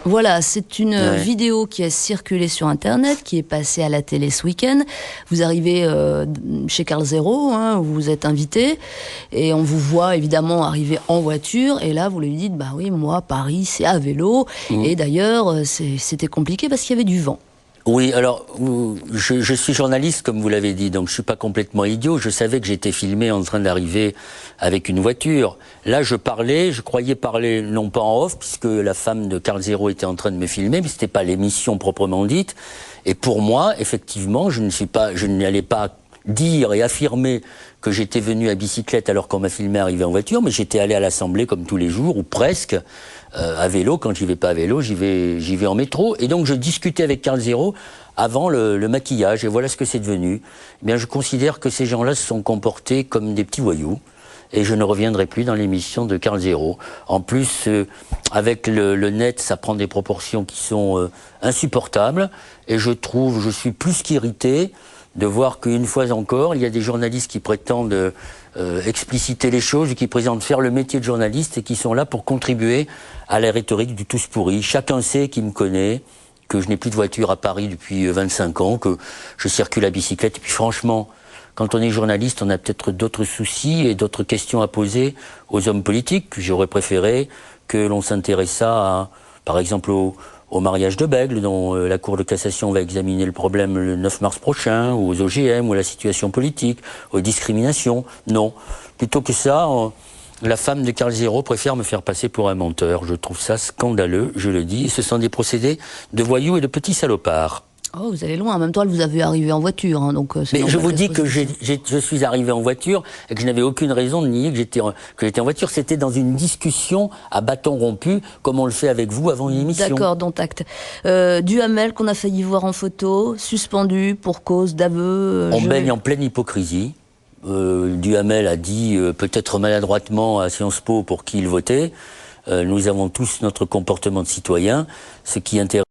Voilà, c'est une vidéo qui a circulé sur Internet, qui est passée à la télé ce week-end. Vous arrivez chez Carl Zero, hein, où vous êtes invité, et on vous voit évidemment arriver en voiture, et là vous lui dites, bah oui, moi, Paris, c'est à vélo, et d'ailleurs, c'était compliqué parce qu'il y avait du vent. Oui, alors, je suis journaliste, comme vous l'avez dit, donc je suis pas complètement idiot. Je savais que j'étais filmé en train d'arriver avec une voiture. Là, je croyais parler non pas en off, puisque la femme de Carl Zero était en train de me filmer, mais c'était pas l'émission proprement dite. Et pour moi, effectivement, je n'allais pas dire et affirmer que j'étais venu à bicyclette alors qu'on m'a filmé arriver en voiture, mais j'étais allé à l'Assemblée comme tous les jours, ou presque, à vélo. Quand j'y vais pas à vélo, j'y vais en métro. Et donc je discutais avec Carl Zero avant le maquillage, et voilà ce que c'est devenu. Eh bien, je considère que ces gens-là se sont comportés comme des petits voyous, et je ne reviendrai plus dans l'émission de Carl Zero. En plus, avec le net, ça prend des proportions qui sont insupportables, et je suis plus qu'irrité de voir qu'une fois encore, il y a des journalistes qui prétendent expliciter les choses, qui prétendent faire le métier de journaliste et qui sont là pour contribuer à la rhétorique du tous pourri. Chacun sait qui me connaît, que je n'ai plus de voiture à Paris depuis 25 ans, que je circule à bicyclette. Et puis franchement, quand on est journaliste, on a peut-être d'autres soucis et d'autres questions à poser aux hommes politiques. J'aurais préféré que l'on s'intéressât, par exemple, au mariage de Bègle, dont la Cour de cassation va examiner le problème le 9 mars prochain, ou aux OGM, ou à la situation politique, aux discriminations. Non. Plutôt que ça, la femme de Carl Zero préfère me faire passer pour un menteur. Je trouve ça scandaleux, je le dis. Ce sont des procédés de voyous et de petits salopards. Oh, vous allez loin. En même temps, elle vous a vu arriver en voiture, hein, donc. Mais je vous dis que je suis arrivé en voiture et que je n'avais aucune raison de nier que j'étais en voiture. C'était dans une discussion à bâton rompu, comme on le fait avec vous avant une émission. D'accord, dont acte. Duhamel, qu'on a failli voir en photo, suspendu pour cause d'aveu. On baigne en pleine hypocrisie. Duhamel a dit, peut-être maladroitement à Sciences Po pour qui il votait. Nous avons tous notre comportement de citoyen, ce qui intéresse